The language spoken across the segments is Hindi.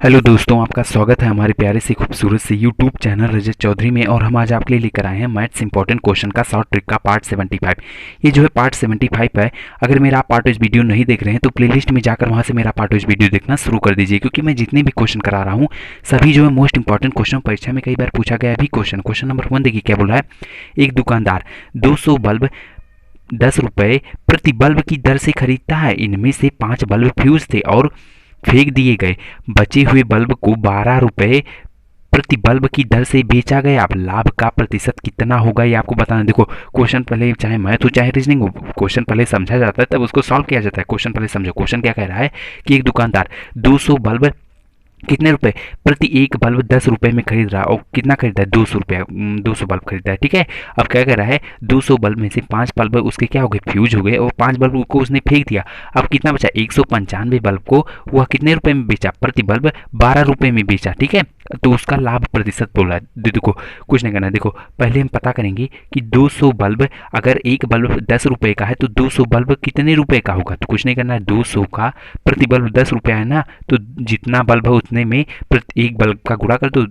हेलो दोस्तों, आपका स्वागत है हमारे प्यारे से खूबसूरत से यूट्यूब चैनल रजत चौधरी में। और हम आज आपके लिए लेकर आए हैं मैथ्स इंपॉर्टेंट क्वेश्चन का शॉर्ट ट्रिक का पार्ट 75। ये जो है पार्ट 75 है। अगर मेरा आप पार्ट वाइज वीडियो नहीं देख रहे हैं तो प्लेलिस्ट में जाकर वहाँ से मेरा पार्ट वाइज वीडियो देखना शुरू कर दीजिए, क्योंकि मैं जितने भी क्वेश्चन करा रहा हूँ सभी जो है मोस्ट इंपॉर्टेंट क्वेश्चन परीक्षा में कई बार पूछा गया भी क्वेश्चन नंबर 1 देखिए क्या बोला है। एक दुकानदार 200 बल्ब 10 रुपये प्रति बल्ब की दर से खरीदता है। इनमें से 5 बल्ब फ्यूज थे और फेंक दिए गए। बचे हुए बल्ब को 12 रुपये प्रति बल्ब की दर से बेचा गया। अब लाभ का प्रतिशत कितना होगा ये आपको बताना। देखो, क्वेश्चन पहले चाहे मैथ हो चाहे रीजनिंग हो, क्वेश्चन पहले समझा जाता है तब उसको सॉल्व किया जाता है। क्वेश्चन पहले समझो। क्वेश्चन क्या कह रहा है कि एक दुकानदार 200 बल्ब कितने रुपए प्रति एक बल्ब 10 रुपए में खरीद रहा है और कितना खरीदा है 200 रुपया 200 बल्ब खरीदा है। ठीक है, अब क्या कर रहा है 200 बल्ब में से 5 बल्ब उसके क्या हो गए फ्यूज हो गए और 5 बल्ब को उसने फेंक दिया। अब कितना बचा 195 बल्ब को वह कितने रुपए में बेचा, प्रति बल्ब 12 रुपए में बेचा। ठीक है, तो उसका लाभ प्रतिशत बोला है। देखो कुछ नहीं करना। देखो पहले हम पता करेंगे कि 200 बल्ब, अगर एक बल्ब 10 रुपए का है तो 200 बल्ब कितने रुपए का होगा। तो कुछ नहीं करना है, 200 का प्रति बल्ब 10 रुपया है ना, तो जितना बल्ब है उतने में प्रति एक बल्ब का गुणा कर दो,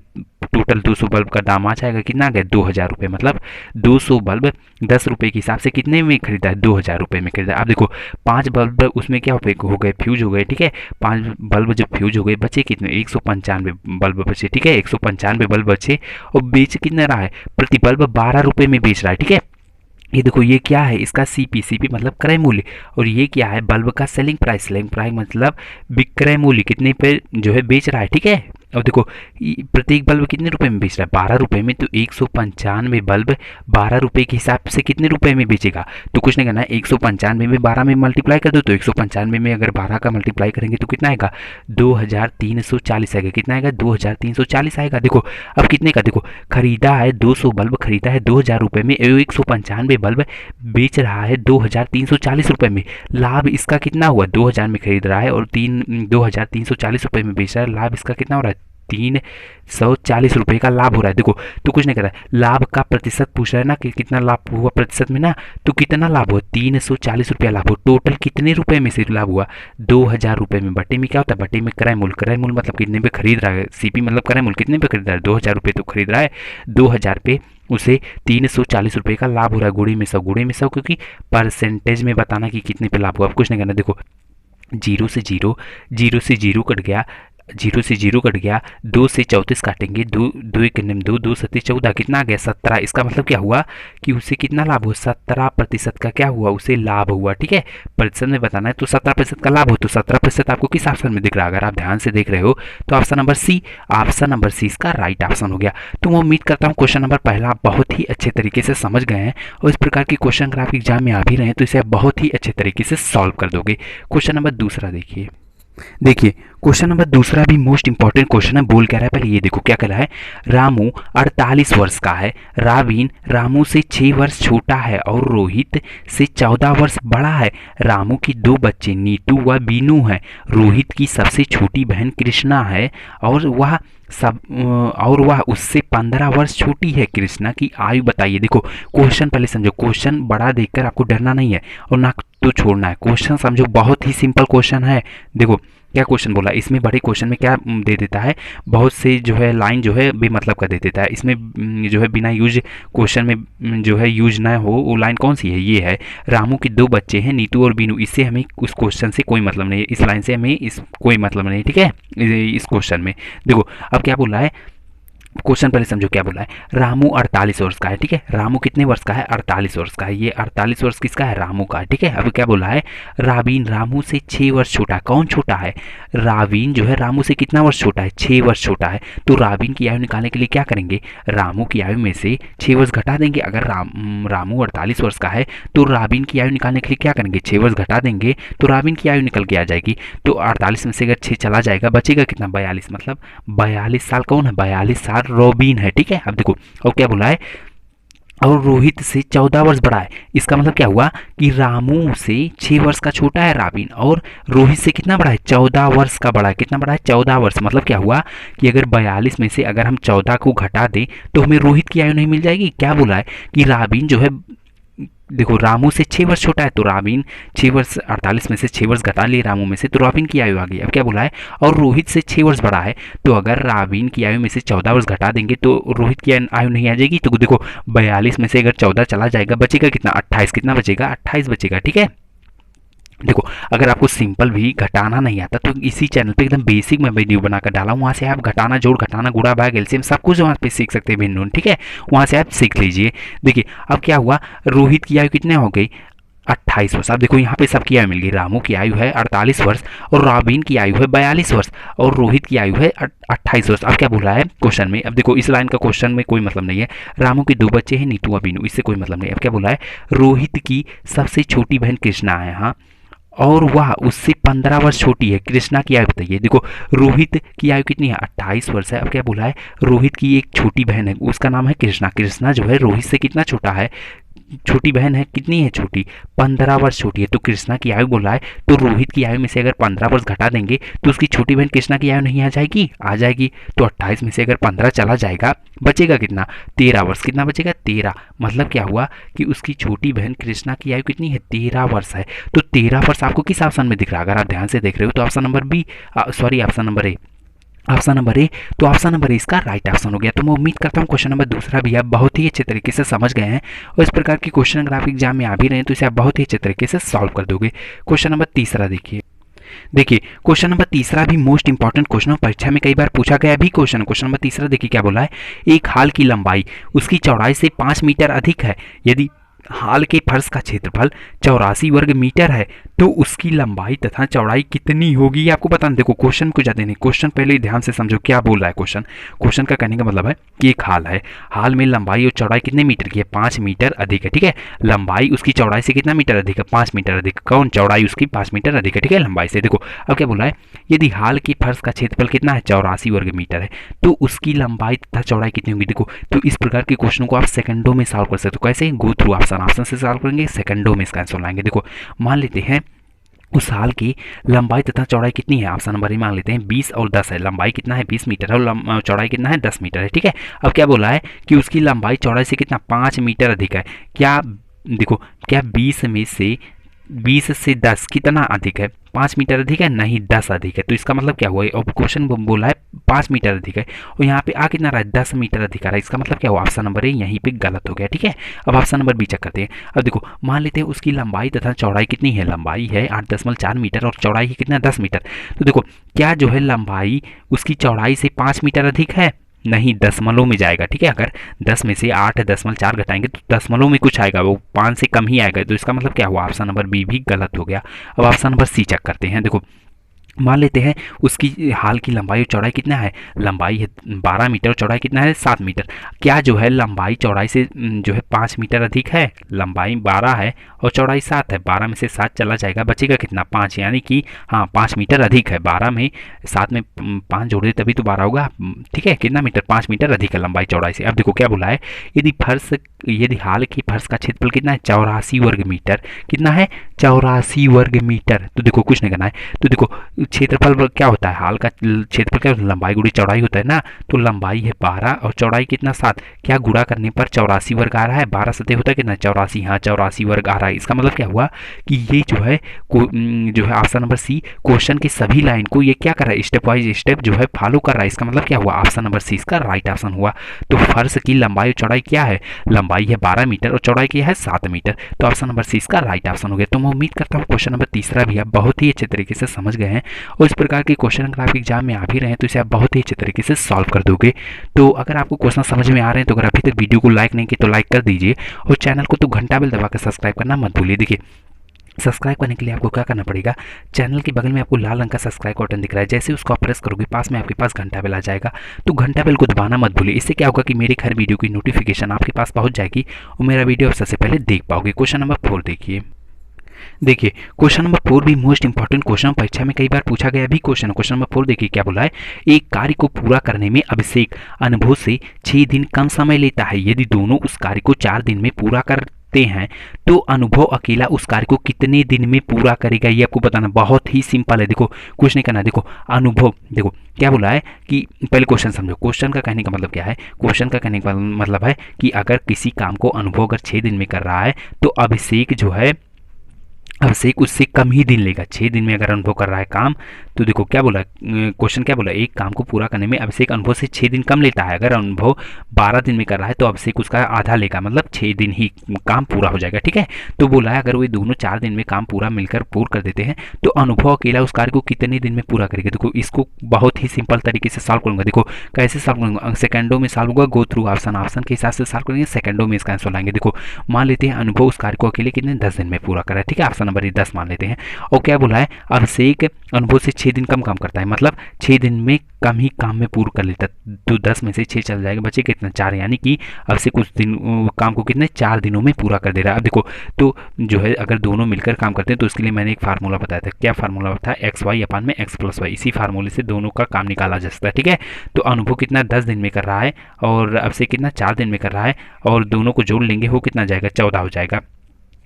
टोटल 200 बल्ब का दाम आ जाएगा। कितना आ गया 2000 रुपये। मतलब 200 बल्ब 10 रुपये के हिसाब से कितने में खरीदा है 2000 रुपये में खरीदा। अब देखो 5 बल्ब उसमें क्या हो गए फ्यूज हो गए। ठीक है, 5 बल्ब जब फ्यूज हो गए बचे कितने 195 बल्ब बचे। ठीक है, 195 बल्ब बचे और बेच कितना रहा है प्रति बल्ब 12 रुपये में बेच रहा है। ठीक है, ये देखो ये क्या है इसका सीपी मतलब क्रय मूल्य, और ये क्या है बल्ब का सेलिंग प्राइस मतलब विक्रय मूल्य, कितने पे जो है बेच रहा है। ठीक है, और देखो प्रत्येक बल्ब कितने रुपए में बेच रहा है 12 रुपए में, तो 195 बल्ब 12 रुपए के हिसाब से कितने रुपए में बेचेगा। तो कुछ नहीं करना है, 195 में 12 में मल्टीप्लाई कर दो तो 195 में अगर 12 का मल्टीप्लाई करेंगे तो कितना आएगा 2340 आएगा। कितना आएगा 2340 आएगा। देखो अब कितने का, देखो खरीदा है 200 बल्ब खरीदा है 2000 रुपये में, 195 बल्ब बेच रहा है 2340 रुपये में। लाभ इसका कितना हुआ 2000 में खरीद रहा है और 2340 रुपये में बेच रहा है। लाभ इसका कितना हो रहा है 340 रुपये का लाभ हो रहा है। देखो तो कुछ नहीं कर रहा है, लाभ का प्रतिशत पूछ रहा है ना कि कितना लाभ हुआ प्रतिशत में ना, तो कितना लाभ हुआ 340 रुपया लाभ हुआ। टोटल कितने रुपए में से लाभ हुआ 2000 रुपये में। बटे में क्या होता है, बटे में क्रय मूल्य मतलब कितने पे खरीद रहा है, सीपी मतलब क्रय मूल्य कितने पे खरीद रहा है 2000 रुपये तो खरीद रहा है, 2000 पे उसे 340 रुपये का लाभ हो रहा है। गुणे में 100 क्योंकि परसेंटेज में बताना कि कितने पे लाभ हुआ। अब कुछ नहीं करना। देखो जीरो से जीरो कट गया, 2 से 34 काटेंगे, 2 एक 2 सत्ते 14 कितना आ गया 17। इसका मतलब क्या हुआ कि उसे कितना लाभ हुआ 17% का क्या हुआ उसे लाभ हुआ। ठीक है, प्रतिशत में बताना है तो 17% का लाभ हो, तो 17% आपको किस ऑप्शन में दिख रहा है, अगर आप ध्यान से देख रहे हो तो ऑप्शन नंबर सी इसका राइट ऑप्शन हो गया। तो मैं उम्मीद करता हूँ क्वेश्चन नंबर पहला आप बहुत ही अच्छे तरीके से समझ गए हैं और इस प्रकार के क्वेश्चन अगर आपके एग्जाम में आ भी रहे हैं तो इसे आप बहुत ही अच्छे तरीके से सॉल्व कर दोगे। क्वेश्चन नंबर दूसरा देखिए क्वेश्चन नंबर दूसरा भी मोस्ट इंपॉर्टेंट क्वेश्चन है। बोल क्या रहा है पहले ये देखो क्या कह रहा है। रामू 48 वर्ष का है, रावीन रामू से 6 वर्ष छोटा है और रोहित से 14 वर्ष बड़ा है। रामू की 2 बच्चे नीतू व बीनू हैं। रोहित की सबसे छोटी बहन कृष्णा है और वह उससे 15 वर्ष छोटी है। कृष्णा की आयु बताइए। देखो क्वेश्चन पहले समझो, क्वेश्चन बड़ा देखकर आपको डरना नहीं है और ना तो छोड़ना है। क्वेश्चन समझो, बहुत ही सिंपल क्वेश्चन है। देखो क्या क्वेश्चन बोला, इसमें बड़े क्वेश्चन में क्या दे देता है, बहुत से जो है लाइन जो है बेमतलब का दे देता है। इसमें जो है बिना यूज क्वेश्चन में जो है यूज ना हो वो लाइन कौन सी है, ये है रामू के 2 बच्चे हैं नीतू और बीनू। इससे हमें उस क्वेश्चन से कोई मतलब नहीं है, इस लाइन से हमें इस कोई मतलब नहीं है। ठीक है, इस क्वेश्चन में देखो अब क्या बोल रहा है, क्वेश्चन पहले समझो क्या बोला है। रामू 48 वर्ष का है। ठीक है, रामू कितने वर्ष का है 48 वर्ष का है। ये 48 वर्ष किसका है रामू का। ठीक है, अब क्या बोला है रावीन रामू से 6 वर्ष छोटा। कौन छोटा है, रावीन जो है रामू से कितना वर्ष छोटा है 6 वर्ष छोटा है। तो रावीन की आयु निकालने के लिए क्या करेंगे, रामू की आयु में से 6 वर्ष घटा देंगे। अगर रामू 48 वर्ष का है तो रावीन की आयु निकालने के लिए क्या करेंगे 6 वर्ष घटा देंगे तो रावीन की आयु निकल के आ जाएगी। तो 48 में से अगर 6 चला जाएगा बचेगा कितना 42, मतलब 42 साल कौन है 42 साल रोबिन है। ठीक है, अब देखो और क्या बोला है, और रोहित से 14 वर्ष बड़ा है। इसका मतलब क्या हुआ कि रामू से 6 वर्ष का छोटा है राबिन और रोहित से कितना बड़ा है 14 वर्ष का बड़ा है। कितना बड़ा है 14 वर्ष। मतलब क्या हुआ कि अगर 42 में से अगर हम 14 को घटा दें तो हमें रोहित की आयु नहीं मिल जाएगी। क्या बोला है कि राबिन जो है देखो रामू से 6 वर्ष छोटा है, तो राबिन 6 वर्ष 48 में से 6 वर्ष घटा लिए रामू में से, तो राबिन की आयु आ गई। अब क्या बोला है, और रोहित से 6 वर्ष बड़ा है, तो अगर राबिन की आयु में से 14 वर्ष घटा देंगे तो रोहित की आयु नहीं आ जाएगी। तो देखो 42 में से अगर 14 चला जाएगा, बचेगा कितना, 28। कितना बचेगा, 28 बचेगा। ठीक है, देखो अगर आपको सिंपल भी घटाना नहीं आता तो इसी चैनल पे एकदम बेसिक मैं वीडियो बनाकर डाला हूँ, वहाँ से आप घटाना, जोड़ घटाना, गुणा भाग एलसीएम सब कुछ वहाँ पे सीख सकते हैं भिन्न। ठीक है, वहाँ से आप सीख लीजिए। देखिए अब क्या हुआ, रोहित की आयु कितने हो गई, 28 वर्ष। अब देखो यहाँ पे सबकी आयु मिल गई, रामू की आयु है 48 वर्ष और राबिन की आयु है 42 वर्ष और रोहित की आयु है 28 वर्ष। अब क्या बोल रहा है क्वेश्चन में, अब देखो इस लाइन का क्वेश्चन में कोई मतलब नहीं है, रामू के 2 बच्चे हैं, नीतू अबीनू, इससे कोई मतलब नहीं। अब क्या बोला है, रोहित की सबसे छोटी बहन कृष्णा है, हाँ, और वह उससे 15 वर्ष छोटी है। कृष्णा की आयु बताइए। देखो रोहित की आयु कितनी है, 28 वर्ष है। अब क्या बोला है, रोहित की एक छोटी बहन है, उसका नाम है कृष्णा। कृष्णा जो है रोहित से कितना छोटा है, छोटी बहन है, कितनी है छोटी, 15 वर्ष छोटी है। तो कृष्णा की आयु बोला है, तो रोहित की आयु में से अगर 15 वर्ष घटा देंगे तो उसकी छोटी बहन कृष्णा की आयु नहीं आ जाएगी, आ जाएगी। तो 28 में से अगर 15 चला जाएगा, बचेगा कितना, 13 वर्ष। कितना बचेगा, 13। मतलब क्या हुआ कि उसकी छोटी बहन कृष्णा की आयु कितनी है, 13 वर्ष है। तो 13 वर्ष आपको किस ऑप्शन में दिख रहा है, अगर आप ध्यान से देख रहे हो तो option number B, sorry option number A, option number A. तो ऑप्शन नंबर ए इसका राइट ऑप्शन हो गया। तो मैं उम्मीद करता हूँ क्वेश्चन नंबर दूसरा भी आप बहुत ही अच्छे तरीके से समझ गए हैं और इस प्रकार की क्वेश्चन अगर आप एग्जाम में आ भी रहे हैं तो इसे आप बहुत ही अच्छे तरीके से सॉल्व कर दोगे। क्वेश्चन नंबर तीसरा देखिए, देखिए क्वेश्चन नंबर तीसरा भी मोस्ट इंपॉर्टेंट क्वेश्चन है, परीक्षा में कई बार पूछा गया भी क्वेश्चन। क्वेश्चन नंबर तीसरा देखिए क्या बोला है, एक हाल की लंबाई उसकी चौड़ाई से 5 मीटर अधिक है, यदि हाल के फर्श का क्षेत्रफल 84 वर्ग मीटर है तो उसकी लंबाई तथा चौड़ाई कितनी होगी, आपको बताना। देखो क्वेश्चन को जाते नहीं, क्वेश्चन पहले ध्यान से समझो क्या बोल रहा है क्वेश्चन। क्वेश्चन का कहने का मतलब है कि एक हाल है, हाल में लंबाई और चौड़ाई कितने मीटर की है, 5 मीटर अधिक है। ठीक है, लंबाई उसकी चौड़ाई से कितना मीटर अधिक है, 5 मीटर अधिक। कौन, चौड़ाई उसकी 5 मीटर अधिक है। ठीक है, लंबाई से। देखो अब क्या बोला है, यदि हाल के फर्श का क्षेत्रफल कितना है, 84 वर्ग मीटर है, तो उसकी लंबाई तथा चौड़ाई कितनी होगी। देखो तो इस प्रकार के क्वेश्चन को आप सेकंडों में सॉल्व कर सकते हो। कैसे, गो थ्रू ऑप्शन, ऑप्शन से सॉल्व करेंगे, सेकंडों में इसका आंसर लाएंगे। देखो मान लेते हैं उस हाल की लंबाई तथा चौड़ाई कितनी है, ऑप्शन नंबर ए मान लेते हैं 20 और 10 है। लंबाई कितना है, 20 मीटर है और चौड़ाई कितना है, 10 मीटर है। ठीक है, अब क्या बोला है कि उसकी लंबाई चौड़ाई से कितना, 5 मीटर अधिक है। क्या, देखो क्या 20 से 10 कितना अधिक है, 5 मीटर अधिक है, नहीं 10 अधिक है। तो इसका मतलब क्या हुआ, और क्वेश्चन बोला है 5 मीटर अधिक है और यहाँ पे आ कितना रहा है, 10 मीटर अधिक आ रहा है। इसका मतलब क्या हुआ, ऑप्शन नंबर ए यहीं पे गलत हो गया। ठीक है, अब ऑप्शन नंबर बी चेक करते हैं। अब देखो मान लेते हैं उसकी लंबाई तथा चौड़ाई कितनी है, लंबाई है 8.4 मीटर और चौड़ाई है कितना, 10 मीटर। तो देखो क्या जो है लंबाई उसकी चौड़ाई से 5 मीटर अधिक है, नहीं, दशमलव में जाएगा। ठीक है, अगर 10 में से 8.4 घटाएंगे तो दशमलव में कुछ आएगा, वो 5 से कम ही आएगा। तो इसका मतलब क्या हुआ, ऑप्शन नंबर बी भी गलत हो गया। अब ऑप्शन नंबर सी चेक करते हैं। देखो मान लेते हैं उसकी हाल की लंबाई और चौड़ाई कितना है, लंबाई है 12 मीटर और चौड़ाई कितना है, 7 मीटर। क्या जो है लंबाई चौड़ाई से जो है 5 मीटर अधिक है, लंबाई 12 है और चौड़ाई 7 है, 12 में से 7 चला जाएगा, बचेगा कितना, 5, यानी कि हाँ 5 मीटर अधिक है। 12 में 7 में 5 जोड़ दे तभी तो 12 होगा। ठीक है, कितना मीटर, 5 मीटर अधिक है लंबाई चौड़ाई से। अब देखो क्या बोला है, यदि हाल के फर्श का क्षेत्रफल कितना है, 84 वर्ग मीटर। कितना है, 84 वर्ग मीटर। तो देखो कुछ नहीं करना है, तो देखो क्षेत्रफल क्या होता है, हाल का क्षेत्रफल क्या होता है, लंबाई गुड़ी चौड़ाई होता है ना। तो लंबाई है 12 और चौड़ाई कितना, 7। क्या गुणा करने पर 84 वर्ग आ रहा है, 12 सतह होता है कितना, 84। हाँ 84 वर्ग आ रहा है। इसका मतलब क्या हुआ कि ये जो है ऑप्शन नंबर सी क्वेश्चन की सभी लाइन को ये क्या कर रहा है, स्टेप वाइज स्टेप जो है फॉलो कर रहा है। इसका मतलब क्या हुआ, ऑप्शन नंबर सी इसका राइट ऑप्शन हुआ। तो फर्श की लंबाई और चौड़ाई क्या है, लंबाई है 12 मीटर और चौड़ाई क्या है, 7 मीटर। तो ऑप्शन नंबर सी इसका राइट ऑप्शन हो गया। तो मैं उम्मीद करता हूँ क्वेश्चन नंबर तीसरा भी आप बहुत ही अच्छे तरीके से समझ गए हैं और इस प्रकार के क्वेश्चन अगर आपके एग्जाम में आ भी रहे हैं तो इसे आप बहुत ही अच्छे तरीके से सॉल्व कर दोगे। तो अगर आपको क्वेश्चन समझ में आ रहे हैं तो अगर अभी तक वीडियो को लाइक नहीं किया तो लाइक कर दीजिए और चैनल को तो घंटा बेल दबाकर सब्सक्राइब करना मत भूलिए। देखिए सब्सक्राइब करने के लिए आपको क्या करना पड़ेगा, चैनल के बगल में आपको लाल रंग का सब्सक्राइब बटन दिख रहा है, जैसे उसको आप प्रेस करोगे पास में आपके पास घंटा बेल आ जाएगा। तो घंटा बेल को दबाना मत भूलिए। इससे क्या होगा कि मेरी हर वीडियो की नोटिफिकेशन आपके पास पहुंच जाएगी और मेरा वीडियो आप सबसे पहले देख पाओगे। क्वेश्चन नंबर 4 देखिए, देखिए क्वेश्चन नंबर 4 भी मोस्ट इंपॉर्टेंट क्वेश्चन, परीक्षा में कई बार पूछा गया भी क्वेश्चन। क्वेश्चन नंबर 4 देखिए क्या बोला है, एक कार्य को पूरा करने में अभिषेक अनुभव से 6 दिन कम समय लेता है, यदि दोनों उस कार्य को 4 दिन में पूरा करते करते हैं तो अनुभव अकेला उस कार्य को कितने दिन में पूरा करेगा, ये आपको बताना। बहुत ही सिंपल है, देखो कुछ नहीं करना। देखो अनुभव, देखो क्या बोला है कि पहले क्वेश्चन समझो। क्वेश्चन का कहने का मतलब क्या है? क्वेश्चन का कहने का मतलब है कि अगर किसी काम को अनुभव अगर 6 दिन में कर रहा है तो अभिषेक जो है, अभिषेक उससे कम ही दिन लेगा। 6 दिन में अगर अनुभव कर रहा है काम, तो देखो क्या बोला क्वेश्चन, क्या बोला, एक काम को पूरा करने में अभिषेक अनुभव से 6 दिन कम लेता है। अगर अनुभव 12 दिन में कर रहा है तो अभिषेक उसका आधा लेगा, मतलब 6 दिन ही काम पूरा हो जाएगा। ठीक है, तो बोला है अगर वो दोनों 4 दिन में काम पूरा मिलकर पूर्ण कर देते हैं तो अनुभव अकेला उस कार्य को कितने दिन में पूरा करेगा। देखो इसको बहुत ही सिंपल तरीके से सॉल्व करूंगा। देखो कैसे सॉल्व करूंगा, सेकंडों में सॉल्व होगा, गो थ्रू ऑप्शन, ऑप्शन के हिसाब से सॉल्व करेंगे, सेकंडों में इसका आंसर लाएंगे। देखो मान लेते हैं अनुभव उस कार्य को अकेले कितने 10 दिन में पूरा करा है। ठीक है, ऑप्शन नंबर 10 मान लेते हैं। और क्या बोला है, अभिषेक अनुभव से 6 दिन कम काम करता है, मतलब 6 दिन में कम ही काम में पूर्ण कर लेता है। तो 10 में से 6 चल जाएगा, बचे कितना 4, यानी कि अभिषेक उस दिन काम को कितने 4 दिनों में पूरा कर दे रहा है। अब देखो तो जो है अगर दोनों मिलकर काम करते हैं तो उसके लिए मैंने एक फार्मूला बताया था। क्या फार्मूला था? एक्स वाई अपान में एक्स प्लस वाई। इसी फार्मूले से दोनों का काम निकाला जा सकता है। ठीक है, तो अनुभव कितना 10 दिन में कर रहा है और अभिषेक कितना 4 दिन में कर रहा है, और दोनों को जोड़ लेंगे हो कितना जाएगा 14 हो जाएगा।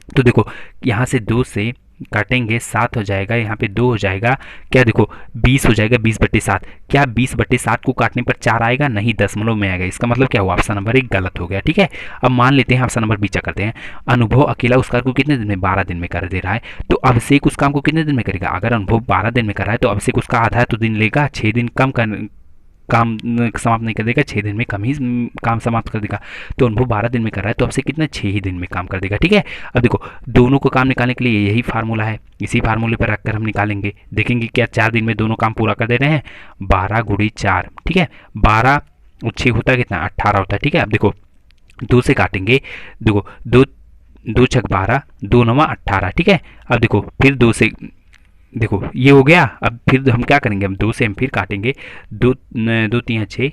तो देखो यहाँ से 2 से काटेंगे 7 हो जाएगा, यहाँ पे 2 हो जाएगा, क्या देखो 20 हो जाएगा, 20/7। क्या 20/7 को काटने पर 4 आएगा? नहीं, दशमलव में आएगा। इसका मतलब क्या हुआ, ऑप्शन नंबर 1 गलत हो गया। ठीक है, अब मान लेते हैं ऑप्शन नंबर बी चेक करते हैं। अनुभव अकेला उस कार्य को कितने दिन में 12 दिन में कर दे रहा है, तो अभिषेक उस काम को कितने दिन में करेगा? अगर अनुभव 12 दिन में कर रहा है तो अभिषेक उसका आधा तो दिन लेगा, 6 दिन कम कर काम समाप्त नहीं कर देगा, 6 दिन में कम ही काम समाप्त कर देगा। तो अनुभव 12 दिन में कर रहा है तो अब से कितना 6 ही दिन में काम कर देगा। ठीक है, अब देखो दोनों को काम निकालने के लिए यही फार्मूला है, इसी फार्मूले पर रखकर हम निकालेंगे। देखेंगे क्या 4 दिन में दोनों काम पूरा कर दे रहे हैं। 12 × 4, ठीक है, 12 और 6 होता है कितना 18 होता है। ठीक है, अब देखो 2 से काटेंगे, देखो 2 छक 12, 2 9 18। ठीक है, अब देखो फिर 2 से, देखो ये हो गया। अब फिर हम क्या करेंगे, हम 2 से हम फिर काटेंगे, 2 2 3 6,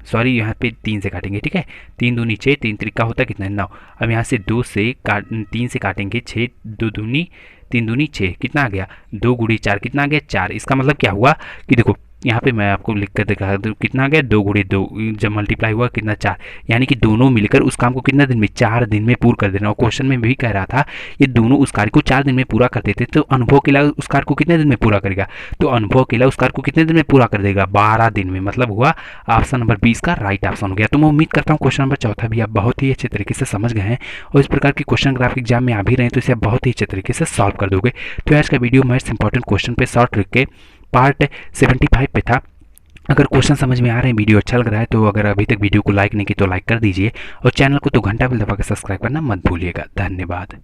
सॉरी यहाँ पे 3 से काटेंगे। ठीक है, 3 दूनी 6, 3 त्रिका होता है कितना 9। अब यहाँ से 3 से काटेंगे, 6 2 दूनी 3 दूनी 6, कितना आ गया 2 × 4, कितना आ गया 4। इसका मतलब क्या हुआ कि देखो यहाँ पे मैं आपको लिख कर दिखा दूँ, कितना आ गया 2 × 2, जब मल्टीप्लाई हुआ कितना 4, यानी कि दोनों मिलकर उस काम को कितना दिन में 4 दिन में पूरा कर देना। और क्वेश्चन में भी कह रहा था ये दोनों उस कार्य को 4 दिन में पूरा कर देते, तो अनुभव अकेला उस कार्य को कितने दिन में पूरा करेगा? तो अनुभव अकेला उस कार्य को कितने दिन में पूरा कर देगा? 12 दिन में। मतलब हुआ ऑप्शन नंबर 20 का राइट ऑप्शन हो गया। तो मैं उम्मीद करता हूँ क्वेश्चन नंबर 4 भी आप बहुत ही अच्छे तरीके से समझ गए हैं, और इस प्रकार के क्वेश्चन ग्राफ एग्जाम में आ भी रहे हैं तो इसे आप बहुत ही अच्छे तरीके से सॉल्व कर दोगे। तो आज का वीडियो मैथ्स इंपॉर्टेंट क्वेश्चन पे शॉर्ट ट्रिक के पार्ट 75 पे था। अगर क्वेश्चन समझ में आ रहे हैं, वीडियो अच्छा लग रहा है, तो अगर अभी तक वीडियो को लाइक नहीं की तो लाइक कर दीजिए, और चैनल को तो घंटा बेल दबा कर सब्सक्राइब करना मत भूलिएगा। धन्यवाद।